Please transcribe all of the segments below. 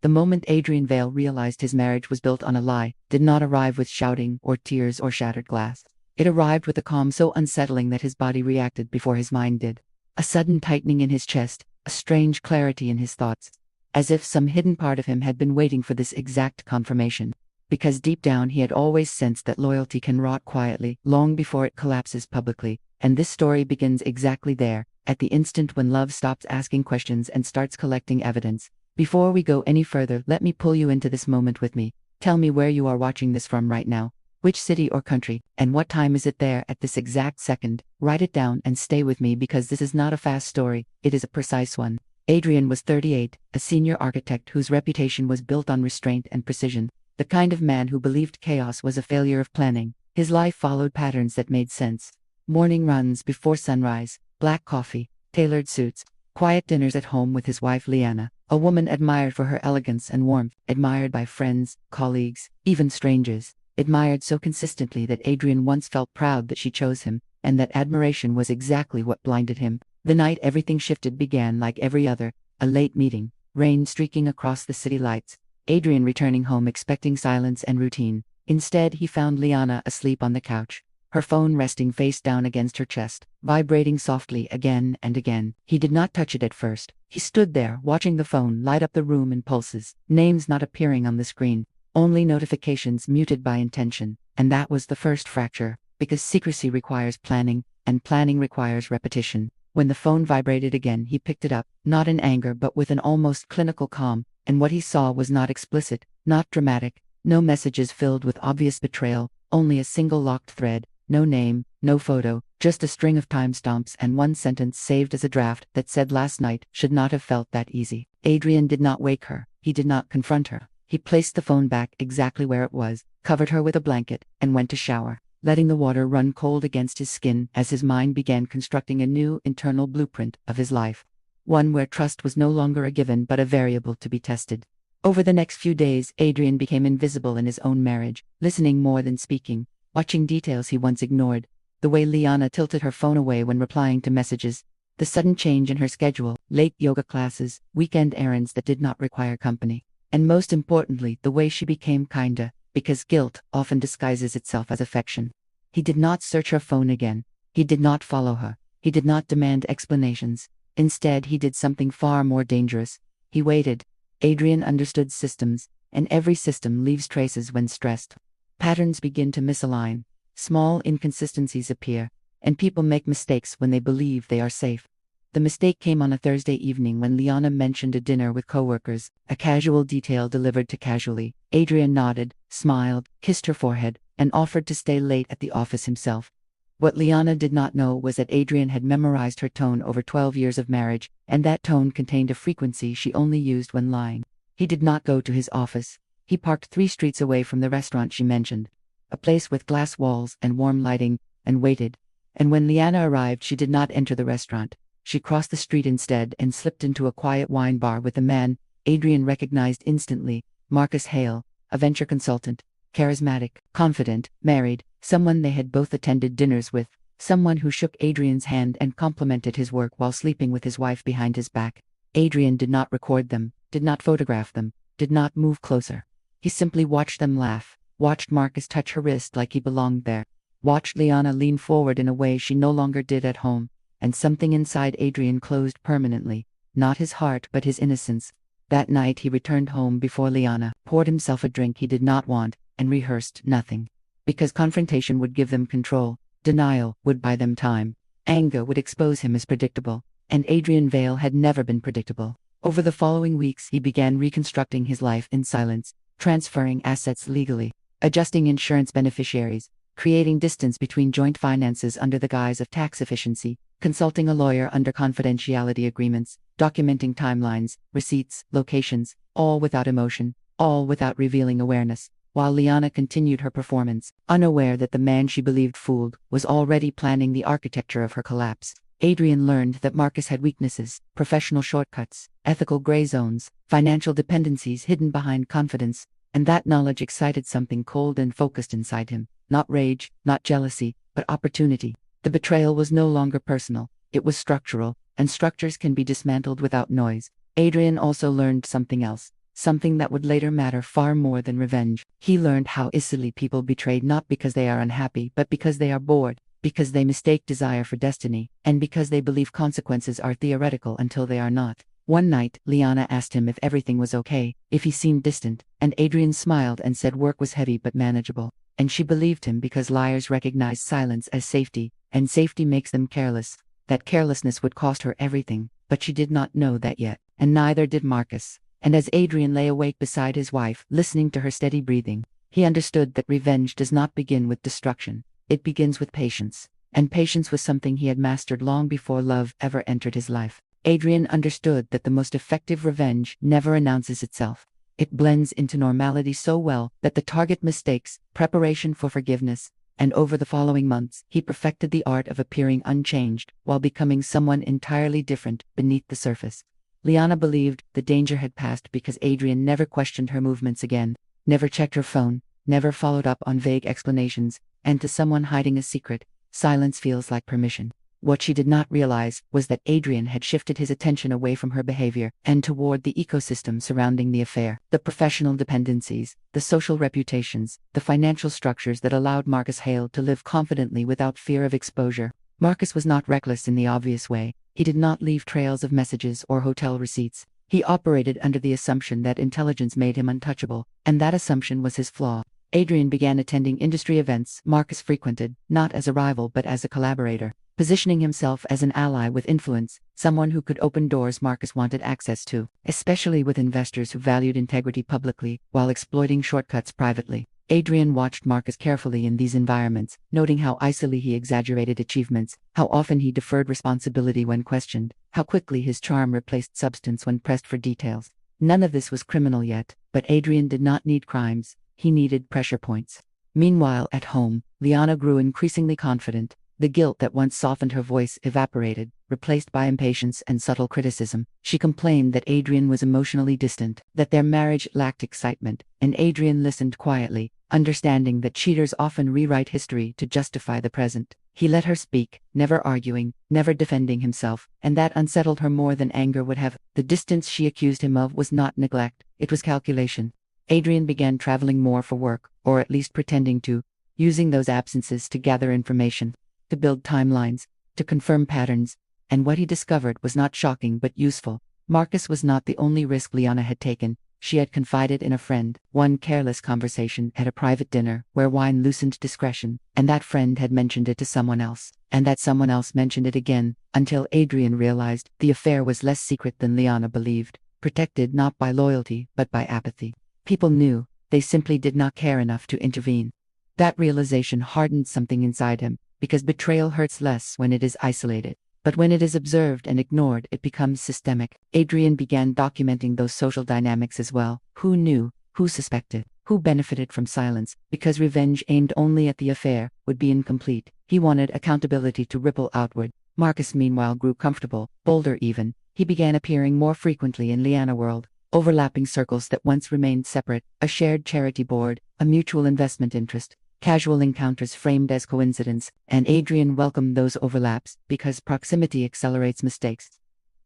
The moment Adrian Vale realized his marriage was built on a lie, did not arrive with shouting or tears or shattered glass. It arrived with a calm so unsettling that his body reacted before his mind did. A sudden tightening in his chest, a strange clarity in his thoughts. As if some hidden part of him had been waiting for this exact confirmation. Because deep down he had always sensed that loyalty can rot quietly, long before it collapses publicly, and this story begins exactly there, at the instant when love stops asking questions and starts collecting evidence. Before we go any further, let me pull you into this moment with me. Tell me where you are watching this from right now. Which city or country, and what time is it there at this exact second? Write it down and stay with me because this is not a fast story, it is a precise one. Adrian was 38, a senior architect whose reputation was built on restraint and precision. The kind of man who believed chaos was a failure of planning. His life followed patterns that made sense. Morning runs before sunrise, black coffee, tailored suits, quiet dinners at home with his wife Liana, a woman admired for her elegance and warmth, admired by friends, colleagues, even strangers, admired so consistently that Adrian once felt proud that she chose him, and that admiration was exactly what blinded him. The night everything shifted began like every other, a late meeting, rain streaking across the city lights, Adrian returning home expecting silence and routine. Instead, he found Liana asleep on the couch, her phone resting face down against her chest, vibrating softly again and again. He did not touch it at first. He stood there, watching the phone light up the room in pulses, names not appearing on the screen, only notifications muted by intention. And that was the first fracture, because secrecy requires planning, and planning requires repetition. When the phone vibrated again, he picked it up, not in anger but with an almost clinical calm, and what he saw was not explicit, not dramatic, no messages filled with obvious betrayal, only a single locked thread, no name, no photo, just a string of timestamps and one sentence saved as a draft that said last night should not have felt that easy. Adrian did not wake her, he did not confront her. He placed the phone back exactly where it was, covered her with a blanket, and went to shower, letting the water run cold against his skin as his mind began constructing a new internal blueprint of his life. One where trust was no longer a given but a variable to be tested. Over the next few days, Adrian became invisible in his own marriage, listening more than speaking, watching details he once ignored, the way Liana tilted her phone away when replying to messages, the sudden change in her schedule, late yoga classes, weekend errands that did not require company, and most importantly, the way she became kinder, because guilt often disguises itself as affection. He did not search her phone again. He did not follow her. He did not demand explanations. Instead, he did something far more dangerous. He waited. Adrian understood systems, and every system leaves traces when stressed. Patterns begin to misalign. Small inconsistencies appear, and people make mistakes when they believe they are safe. The mistake came on a Thursday evening when Liana mentioned a dinner with coworkers, a casual detail delivered too casually. Adrian nodded, smiled, kissed her forehead, and offered to stay late at the office himself. What Liana did not know was that Adrian had memorized her tone over 12 years of marriage, and that tone contained a frequency she only used when lying. He did not go to his office. He parked 3 streets away from the restaurant she mentioned, a place with glass walls and warm lighting, and waited. And when Liana arrived, she did not enter the restaurant. She crossed the street instead and slipped into a quiet wine bar with a man Adrian recognized instantly, Marcus Hale, a venture consultant, charismatic, confident, married, someone they had both attended dinners with, someone who shook Adrian's hand and complimented his work while sleeping with his wife behind his back. Adrian did not record them, did not photograph them, did not move closer. He simply watched them laugh, watched Marcus touch her wrist like he belonged there, watched Liana lean forward in a way she no longer did at home, and something inside Adrian closed permanently, not his heart but his innocence. That night he returned home before Liana, poured himself a drink he did not want, and rehearsed nothing. Because confrontation would give them control, denial would buy them time, anger would expose him as predictable, and Adrian Vale had never been predictable. Over the following weeks he began reconstructing his life in silence, transferring assets legally, adjusting insurance beneficiaries, creating distance between joint finances under the guise of tax efficiency, consulting a lawyer under confidentiality agreements, documenting timelines, receipts, locations, all without emotion, all without revealing awareness, while Liana continued her performance, unaware that the man she believed fooled was already planning the architecture of her collapse. Adrian learned that Marcus had weaknesses, professional shortcuts, ethical gray zones, financial dependencies hidden behind confidence, and that knowledge excited something cold and focused inside him. Not rage, not jealousy, but opportunity. The betrayal was no longer personal, it was structural, and structures can be dismantled without noise. Adrian also learned something else. something that would later matter far more than revenge. He learned how easily people betrayed, not because they are unhappy, but because they are bored, because they mistake desire for destiny, and because they believe consequences are theoretical until they are not. One night, Liana asked him if everything was okay, if he seemed distant, and Adrian smiled and said work was heavy but manageable. And she believed him because liars recognize silence as safety, and safety makes them careless. That carelessness would cost her everything, but she did not know that yet, and neither did Marcus. And as Adrian lay awake beside his wife, listening to her steady breathing, he understood that revenge does not begin with destruction. It begins with patience. And patience was something he had mastered long before love ever entered his life. Adrian understood that the most effective revenge never announces itself. It blends into normality so well that the target mistakes preparation for forgiveness, and over the following months, he perfected the art of appearing unchanged while becoming someone entirely different beneath the surface. Liana believed the danger had passed because Adrian never questioned her movements again, never checked her phone, never followed up on vague explanations, and to someone hiding a secret, silence feels like permission. What she did not realize was that Adrian had shifted his attention away from her behavior and toward the ecosystem surrounding the affair, the professional dependencies, the social reputations, the financial structures that allowed Marcus Hale to live confidently without fear of exposure. Marcus was not reckless in the obvious way. He did not leave trails of messages or hotel receipts. He operated under the assumption that intelligence made him untouchable, and that assumption was his flaw. Adrian began attending industry events Marcus frequented, not as a rival but as a collaborator, positioning himself as an ally with influence, someone who could open doors Marcus wanted access to, especially with investors who valued integrity publicly while exploiting shortcuts privately. Adrian watched Marcus carefully in these environments, noting how icily he exaggerated achievements, how often he deferred responsibility when questioned, how quickly his charm replaced substance when pressed for details. None of this was criminal yet, but Adrian did not need crimes, he needed pressure points. Meanwhile, at home, Liana grew increasingly confident. The guilt that once softened her voice evaporated, replaced by impatience and subtle criticism. She complained that Adrian was emotionally distant, that their marriage lacked excitement, and Adrian listened quietly, understanding that cheaters often rewrite history to justify the present. He let her speak, never arguing, never defending himself, and that unsettled her more than anger would have. The distance she accused him of was not neglect, it was calculation. Adrian began traveling more for work, or at least pretending to, using those absences to gather information, to build timelines, to confirm patterns, and what he discovered was not shocking but useful. Marcus was not the only risk Liana had taken. She had confided in a friend, one careless conversation at a private dinner where wine loosened discretion, and that friend had mentioned it to someone else, and that someone else mentioned it again, until Adrian realized the affair was less secret than Liana believed, protected not by loyalty but by apathy. People knew, they simply did not care enough to intervene. That realization hardened something inside him, because betrayal hurts less when it is isolated. But when it is observed and ignored, it becomes systemic. Adrian began documenting those social dynamics as well. Who knew, who suspected, who benefited from silence, because revenge aimed only at the affair would be incomplete. He wanted accountability to ripple outward. Marcus meanwhile grew comfortable, bolder even. He began appearing more frequently in Liana world, overlapping circles that once remained separate, a shared charity board, a mutual investment interest, casual encounters framed as coincidence, and Adrian welcomed those overlaps because proximity accelerates mistakes.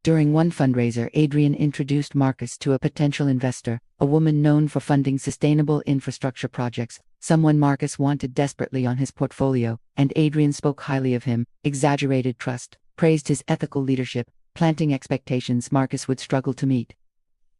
During one fundraiser, Adrian introduced Marcus to a potential investor, a woman known for funding sustainable infrastructure projects, someone Marcus wanted desperately on his portfolio, and Adrian spoke highly of him, exaggerated trust, praised his ethical leadership, planting expectations Marcus would struggle to meet.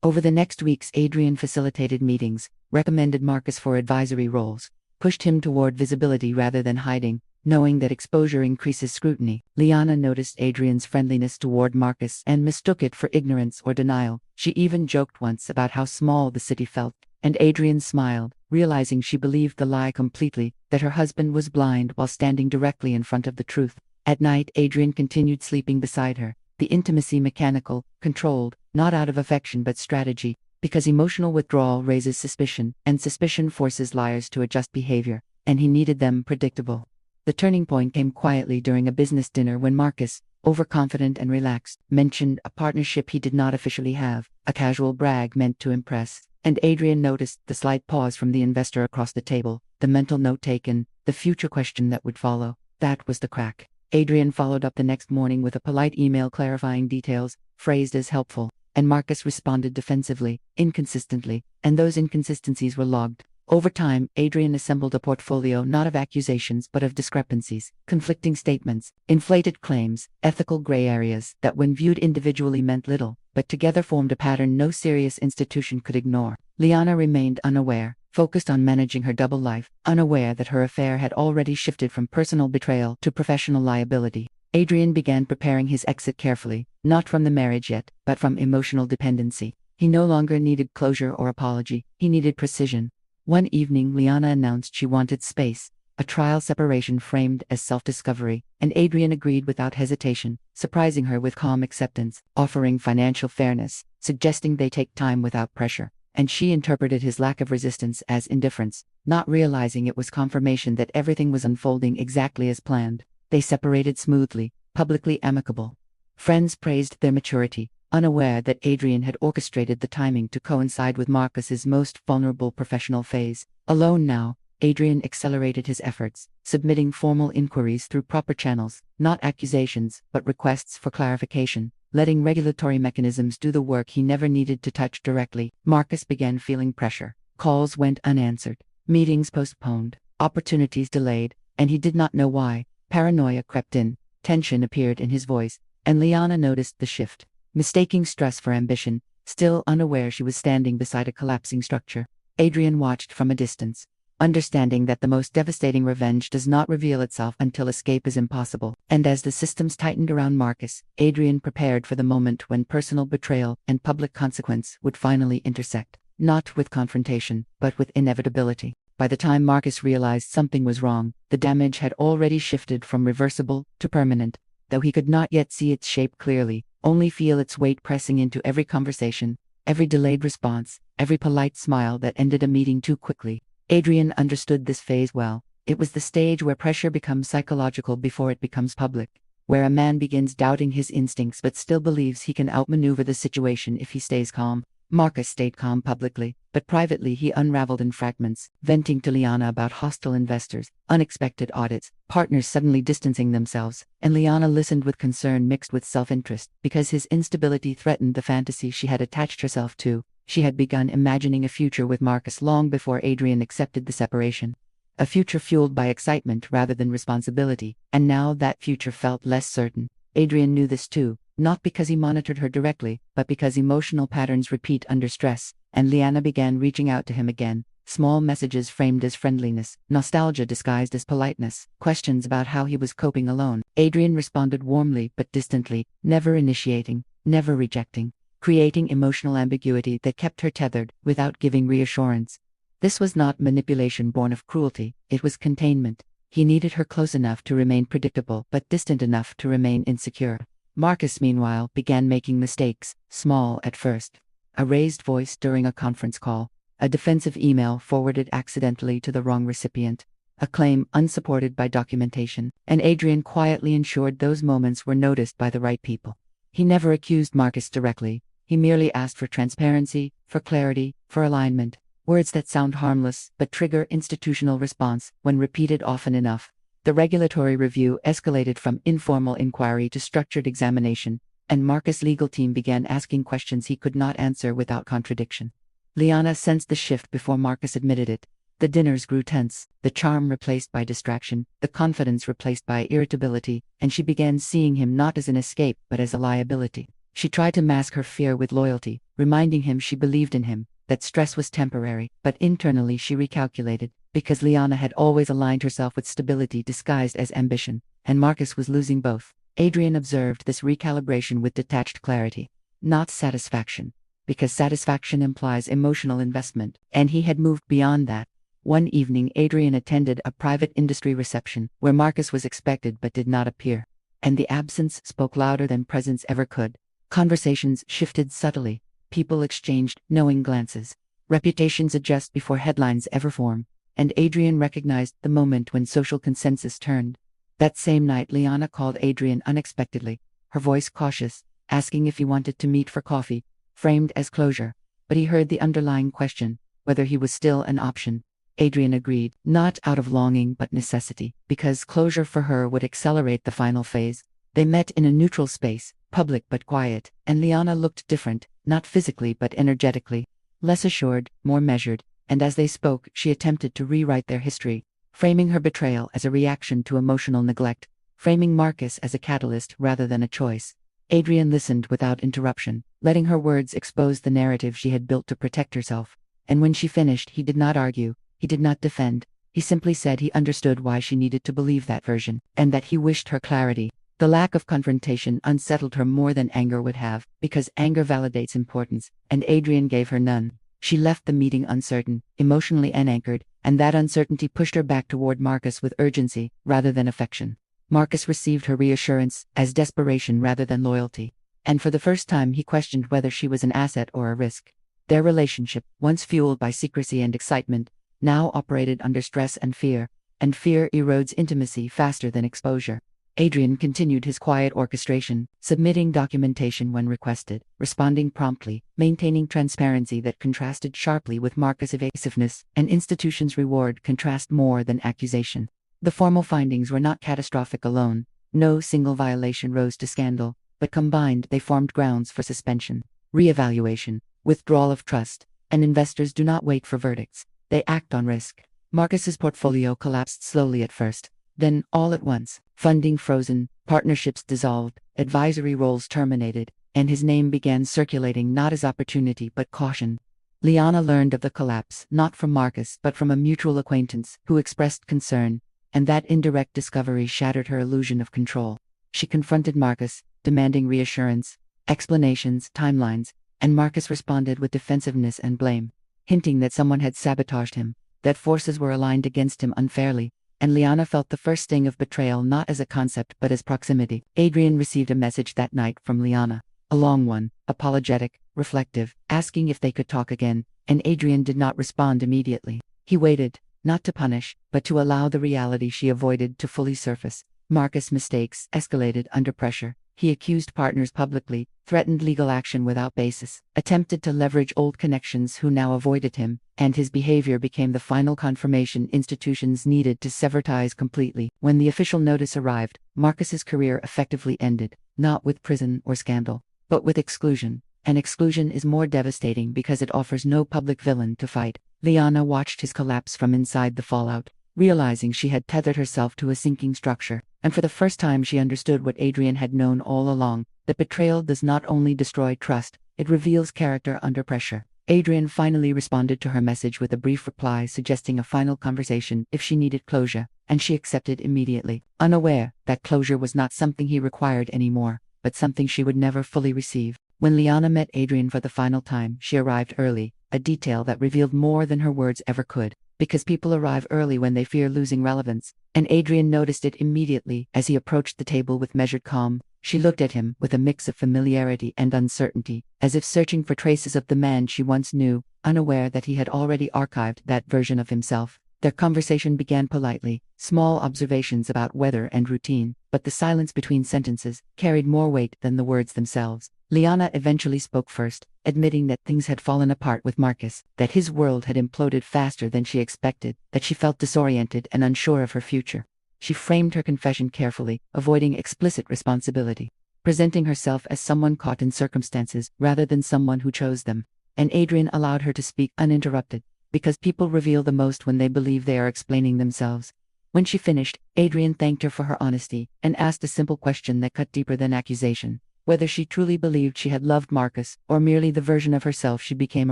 Over the next weeks, Adrian facilitated meetings, recommended Marcus for advisory roles, pushed him toward visibility rather than hiding, knowing that exposure increases scrutiny. Liana noticed Adrian's friendliness toward Marcus and mistook it for ignorance or denial. She even joked once about how small the city felt, and Adrian smiled, realizing she believed the lie completely, that her husband was blind while standing directly in front of the truth. At night, Adrian continued sleeping beside her, the intimacy mechanical, controlled, not out of affection but strategy, because emotional withdrawal raises suspicion, and suspicion forces liars to adjust behavior, and he needed them predictable. The turning point came quietly during a business dinner when Marcus, overconfident and relaxed, mentioned a partnership he did not officially have, a casual brag meant to impress, and Adrian noticed the slight pause from the investor across the table, the mental note taken, the future question that would follow. That was the crack. Adrian followed up the next morning with a polite email clarifying details, phrased as helpful, and Marcus responded defensively, inconsistently, and those inconsistencies were logged. Over time, Adrian assembled a portfolio not of accusations but of discrepancies, conflicting statements, inflated claims, ethical gray areas that when viewed individually meant little, but together formed a pattern no serious institution could ignore. Liana remained unaware, focused on managing her double life, unaware that her affair had already shifted from personal betrayal to professional liability. Adrian began preparing his exit carefully, not from the marriage yet, but from emotional dependency. He no longer needed closure or apology, he needed precision. One evening Liana announced she wanted space, a trial separation framed as self-discovery, and Adrian agreed without hesitation, surprising her with calm acceptance, offering financial fairness, suggesting they take time without pressure, and she interpreted his lack of resistance as indifference, not realizing it was confirmation that everything was unfolding exactly as planned. They separated smoothly, publicly amicable. Friends praised their maturity, unaware that Adrian had orchestrated the timing to coincide with Marcus's most vulnerable professional phase. Alone now, Adrian accelerated his efforts, submitting formal inquiries through proper channels, not accusations, but requests for clarification, letting regulatory mechanisms do the work he never needed to touch directly. Marcus began feeling pressure. Calls went unanswered, meetings postponed, opportunities delayed, and he did not know why. Paranoia crept in, tension appeared in his voice, and Liana noticed the shift. Mistaking stress for ambition, still unaware she was standing beside a collapsing structure, Adrian watched from a distance, understanding that the most devastating revenge does not reveal itself until escape is impossible. And as the systems tightened around Marcus, Adrian prepared for the moment when personal betrayal and public consequence would finally intersect, not with confrontation, but with inevitability. By the time Marcus realized something was wrong, the damage had already shifted from reversible to permanent, though he could not yet see its shape clearly, only feel its weight pressing into every conversation, every delayed response, every polite smile that ended a meeting too quickly. Adrian understood this phase well. It was the stage where pressure becomes psychological before it becomes public, where a man begins doubting his instincts but still believes he can outmaneuver the situation if he stays calm. Marcus stayed calm publicly, but privately he unraveled in fragments, venting to Liana about hostile investors, unexpected audits, partners suddenly distancing themselves, and Liana listened with concern mixed with self-interest, because his instability threatened the fantasy she had attached herself to. She had begun imagining a future with Marcus long before Adrian accepted the separation. A future fueled by excitement rather than responsibility, and now that future felt less certain. Adrian knew this too. Not because he monitored her directly, but because emotional patterns repeat under stress, and Liana began reaching out to him again. Small messages framed as friendliness, nostalgia disguised as politeness, questions about how he was coping alone. Adrian responded warmly but distantly, never initiating, never rejecting, creating emotional ambiguity that kept her tethered, without giving reassurance. This was not manipulation born of cruelty, it was containment. He needed her close enough to remain predictable but distant enough to remain insecure. Marcus, meanwhile, began making mistakes, small at first. A raised voice during a conference call, a defensive email forwarded accidentally to the wrong recipient, a claim unsupported by documentation, and Adrian quietly ensured those moments were noticed by the right people. He never accused Marcus directly, he merely asked for transparency, for clarity, for alignment, words that sound harmless but trigger institutional response when repeated often enough. The regulatory review escalated from informal inquiry to structured examination, and Marcus' legal team began asking questions he could not answer without contradiction. Liana sensed the shift before Marcus admitted it. The dinners grew tense, the charm replaced by distraction, the confidence replaced by irritability, and she began seeing him not as an escape but as a liability. She tried to mask her fear with loyalty, reminding him she believed in him, that stress was temporary, but internally she recalculated, because Liana had always aligned herself with stability disguised as ambition, and Marcus was losing both. Adrian observed this recalibration with detached clarity, not satisfaction, because satisfaction implies emotional investment, and he had moved beyond that. One evening Adrian attended a private industry reception, where Marcus was expected but did not appear, and the absence spoke louder than presence ever could. Conversations shifted subtly, people exchanged knowing glances, reputations adjust before headlines ever form, and Adrian recognized the moment when social consensus turned. That same night Liana called Adrian unexpectedly, her voice cautious, asking if he wanted to meet for coffee, framed as closure, but he heard the underlying question, whether he was still an option. Adrian agreed, not out of longing but necessity, because closure for her would accelerate the final phase. They met in a neutral space, public but quiet, and Liana looked different, not physically but energetically, less assured, more measured, and as they spoke, she attempted to rewrite their history, framing her betrayal as a reaction to emotional neglect, framing Marcus as a catalyst rather than a choice. Adrian listened without interruption, letting her words expose the narrative she had built to protect herself. And when she finished, he did not argue, he did not defend, he simply said he understood why she needed to believe that version, and that he wished her clarity. The lack of confrontation unsettled her more than anger would have, because anger validates importance, and Adrian gave her none. She left the meeting uncertain, emotionally unanchored, and that uncertainty pushed her back toward Marcus with urgency, rather than affection. Marcus received her reassurance as desperation rather than loyalty, and for the first time he questioned whether she was an asset or a risk. Their relationship, once fueled by secrecy and excitement, now operated under stress and fear erodes intimacy faster than exposure. Adrian continued his quiet orchestration, submitting documentation when requested, responding promptly, maintaining transparency that contrasted sharply with Marcus' evasiveness, and institution's reward contrast more than accusation. The formal findings were not catastrophic alone, no single violation rose to scandal, but combined they formed grounds for suspension, re-evaluation, withdrawal of trust, and investors do not wait for verdicts, they act on risk. Marcus's portfolio collapsed slowly at first, then, all at once, funding frozen, partnerships dissolved, advisory roles terminated, and his name began circulating not as opportunity but caution. Liana learned of the collapse not from Marcus but from a mutual acquaintance who expressed concern, and that indirect discovery shattered her illusion of control. She confronted Marcus, demanding reassurance, explanations, timelines, and Marcus responded with defensiveness and blame, hinting that someone had sabotaged him, that forces were aligned against him unfairly, and Liana felt the first sting of betrayal not as a concept but as proximity. Adrian received a message that night from Liana, a long one, apologetic, reflective, asking if they could talk again, and Adrian did not respond immediately. He waited, not to punish, but to allow the reality she avoided to fully surface. Marcus' mistakes escalated under pressure. He accused partners publicly, threatened legal action without basis, attempted to leverage old connections who now avoided him, and his behavior became the final confirmation institutions needed to sever ties completely. When the official notice arrived, Marcus's career effectively ended, not with prison or scandal, but with exclusion. And exclusion is more devastating because it offers no public villain to fight. Liana watched his collapse from inside the fallout, realizing she had tethered herself to a sinking structure, and for the first time she understood what Adrian had known all along, that betrayal does not only destroy trust, it reveals character under pressure. Adrian finally responded to her message with a brief reply suggesting a final conversation if she needed closure, and she accepted immediately, unaware that closure was not something he required anymore, but something she would never fully receive. When Liana met Adrian for the final time, she arrived early, a detail that revealed more than her words ever could. Because people arrive early when they fear losing relevance, and Adrian noticed it immediately as he approached the table with measured calm. She looked at him with a mix of familiarity and uncertainty, as if searching for traces of the man she once knew, unaware that he had already archived that version of himself. Their conversation began politely, small observations about weather and routine, but the silence between sentences carried more weight than the words themselves. Liana eventually spoke first, admitting that things had fallen apart with Marcus, that his world had imploded faster than she expected, that she felt disoriented and unsure of her future. She framed her confession carefully, avoiding explicit responsibility, presenting herself as someone caught in circumstances rather than someone who chose them. And Adrian allowed her to speak uninterrupted, because people reveal the most when they believe they are explaining themselves. When she finished, Adrian thanked her for her honesty and asked a simple question that cut deeper than accusation: whether she truly believed she had loved Marcus, or merely the version of herself she became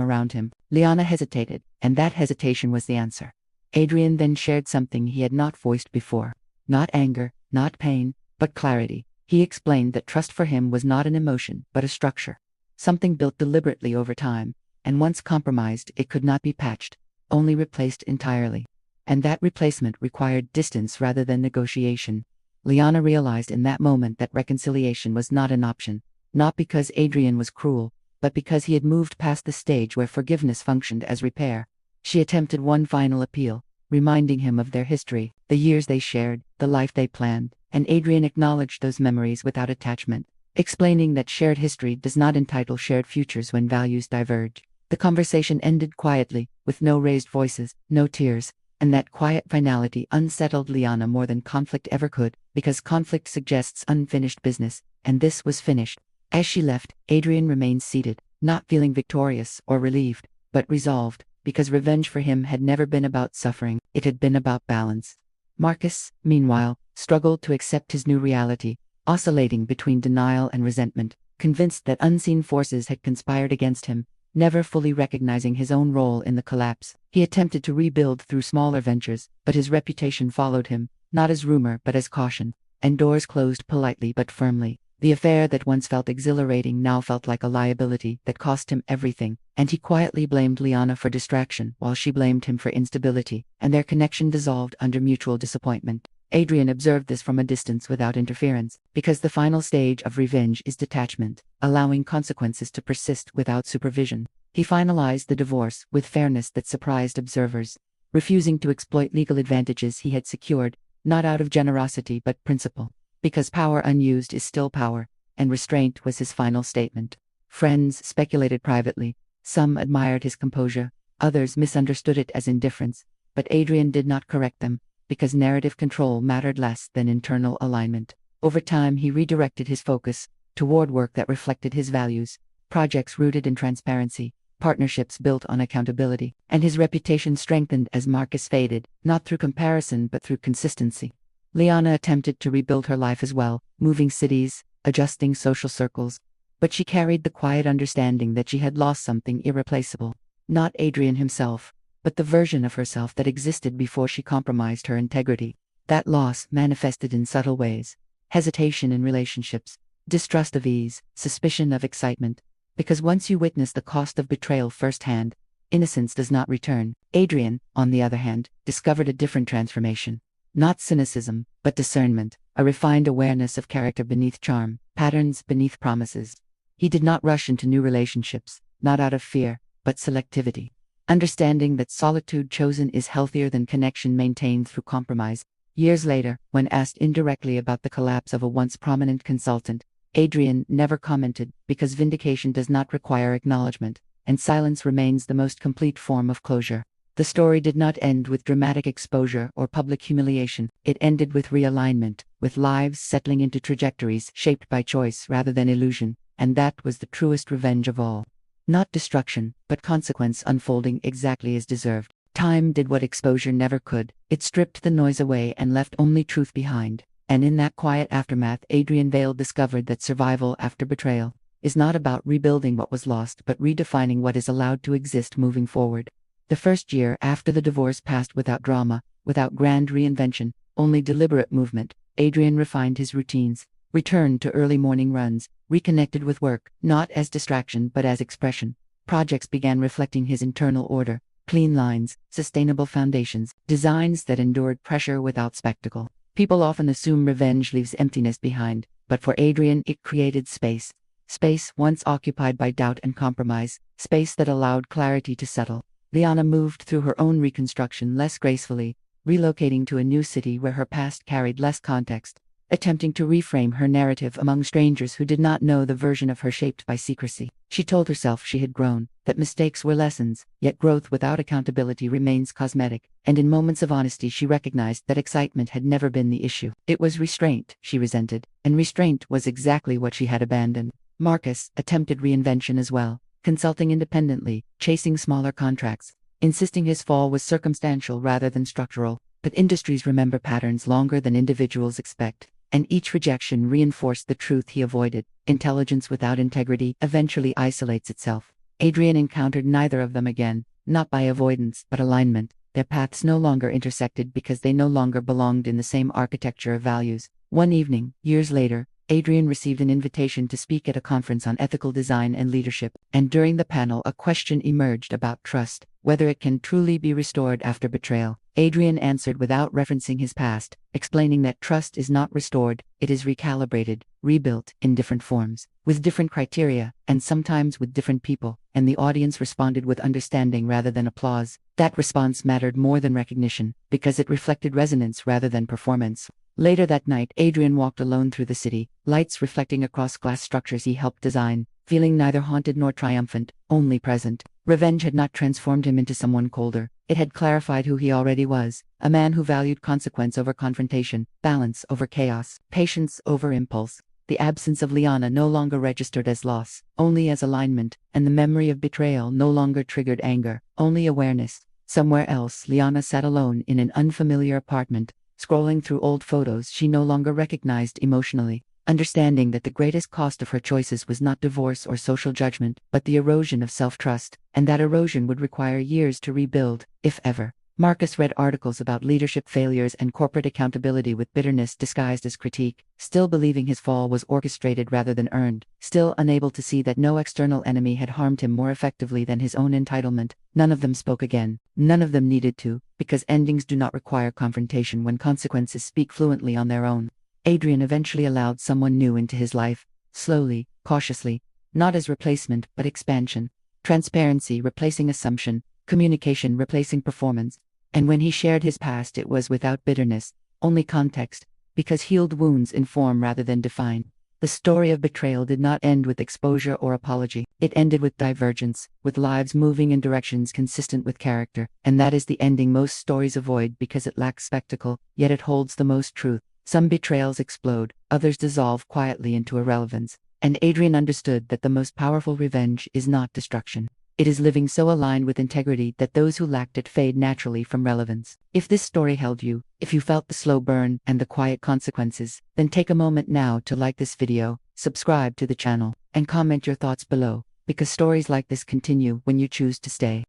around him. Liana hesitated, and that hesitation was the answer. Adrian then shared something he had not voiced before. Not anger, not pain, but clarity. He explained that trust for him was not an emotion, but a structure. Something built deliberately over time, and once compromised, it could not be patched, only replaced entirely. And that replacement required distance rather than negotiation. Liana realized in that moment that reconciliation was not an option, not because Adrian was cruel, but because he had moved past the stage where forgiveness functioned as repair. She attempted one final appeal, reminding him of their history, the years they shared, the life they planned, and Adrian acknowledged those memories without attachment, explaining that shared history does not entitle shared futures when values diverge. The conversation ended quietly, with no raised voices, no tears, and that quiet finality unsettled Liana more than conflict ever could, because conflict suggests unfinished business, and this was finished. As she left, Adrian remained seated, not feeling victorious or relieved, but resolved, because revenge for him had never been about suffering, it had been about balance. Marcus, meanwhile, struggled to accept his new reality, oscillating between denial and resentment, convinced that unseen forces had conspired against him, never fully recognizing his own role in the collapse. He attempted to rebuild through smaller ventures, but his reputation followed him, not as rumor but as caution, and doors closed politely but firmly. The affair that once felt exhilarating now felt like a liability that cost him everything, and he quietly blamed Liana for distraction while she blamed him for instability, and their connection dissolved under mutual disappointment. Adrian observed this from a distance without interference, because the final stage of revenge is detachment, allowing consequences to persist without supervision. He finalized the divorce with fairness that surprised observers, refusing to exploit legal advantages he had secured, not out of generosity but principle. Because power unused is still power, and restraint was his final statement. Friends speculated privately. Some admired his composure, others misunderstood it as indifference, but Adrian did not correct them, because narrative control mattered less than internal alignment. Over time he redirected his focus toward work that reflected his values, projects rooted in transparency, partnerships built on accountability, and his reputation strengthened as Marcus faded, not through comparison but through consistency. Liana attempted to rebuild her life as well, moving cities, adjusting social circles, but she carried the quiet understanding that she had lost something irreplaceable. Not Adrian himself, but the version of herself that existed before she compromised her integrity. That loss manifested in subtle ways: hesitation in relationships, distrust of ease, suspicion of excitement. Because once you witness the cost of betrayal firsthand, innocence does not return. Adrian, on the other hand, discovered a different transformation. Not cynicism, but discernment, a refined awareness of character beneath charm, patterns beneath promises. He did not rush into new relationships, not out of fear, but selectivity. Understanding that solitude chosen is healthier than connection maintained through compromise. Years later, when asked indirectly about the collapse of a once prominent consultant, Adrian never commented, because vindication does not require acknowledgement, and silence remains the most complete form of closure. The story did not end with dramatic exposure or public humiliation. It ended with realignment, with lives settling into trajectories shaped by choice rather than illusion, and that was the truest revenge of all. Not destruction, but consequence unfolding exactly as deserved. Time did what exposure never could. It stripped the noise away and left only truth behind. And in that quiet aftermath, Adrian Vale discovered that survival after betrayal is not about rebuilding what was lost but redefining what is allowed to exist moving forward. The first year after the divorce passed without drama, without grand reinvention, only deliberate movement. Adrian refined his routines, returned to early morning runs, reconnected with work, not as distraction but as expression. Projects began reflecting his internal order: clean lines, sustainable foundations, designs that endured pressure without spectacle. People often assume revenge leaves emptiness behind, but for Adrian it created space. Space once occupied by doubt and compromise, space that allowed clarity to settle. Liana moved through her own reconstruction less gracefully, relocating to a new city where her past carried less context, attempting to reframe her narrative among strangers who did not know the version of her shaped by secrecy. She told herself she had grown, that mistakes were lessons, yet growth without accountability remains cosmetic, and in moments of honesty she recognized that excitement had never been the issue. It was restraint she resented, and restraint was exactly what she had abandoned. Marcus attempted reinvention as well, consulting independently, chasing smaller contracts, insisting his fall was circumstantial rather than structural. But industries remember patterns longer than individuals expect, and each rejection reinforced the truth he avoided: intelligence without integrity eventually isolates itself. Adrian encountered neither of them again, not by avoidance but alignment. Their paths no longer intersected because they no longer belonged in the same architecture of values. One evening, years later, Adrian received an invitation to speak at a conference on ethical design and leadership, and during the panel a question emerged about trust, whether it can truly be restored after betrayal. Adrian answered without referencing his past, explaining that trust is not restored, it is recalibrated, rebuilt, in different forms, with different criteria, and sometimes with different people, and the audience responded with understanding rather than applause. That response mattered more than recognition, because it reflected resonance rather than performance. Later that night, Adrian walked alone through the city, lights reflecting across glass structures he helped design, feeling neither haunted nor triumphant, only present. Revenge had not transformed him into someone colder. It had clarified who he already was: a man who valued consequence over confrontation, balance over chaos, patience over impulse. The absence of Liana no longer registered as loss, only as alignment, and the memory of betrayal no longer triggered anger, only awareness. Somewhere else, Liana sat alone in an unfamiliar apartment, scrolling through old photos she no longer recognized emotionally, understanding that the greatest cost of her choices was not divorce or social judgment, but the erosion of self-trust, and that erosion would require years to rebuild, if ever. Marcus read articles about leadership failures and corporate accountability with bitterness disguised as critique, still believing his fall was orchestrated rather than earned, still unable to see that no external enemy had harmed him more effectively than his own entitlement. None of them spoke again. None of them needed to, because endings do not require confrontation when consequences speak fluently on their own. Adrian eventually allowed someone new into his life, slowly, cautiously, not as replacement but expansion. Transparency replacing assumption, communication replacing performance. And when he shared his past, it was without bitterness, only context, because healed wounds inform rather than define. The story of betrayal did not end with exposure or apology. It ended with divergence, with lives moving in directions consistent with character, and that is the ending most stories avoid because it lacks spectacle, yet it holds the most truth. Some betrayals explode, others dissolve quietly into irrelevance, and Adrian understood that the most powerful revenge is not destruction. It is living so aligned with integrity that those who lacked it fade naturally from relevance. If this story held you, if you felt the slow burn and the quiet consequences, then take a moment now to like this video, subscribe to the channel, and comment your thoughts below, because stories like this continue when you choose to stay.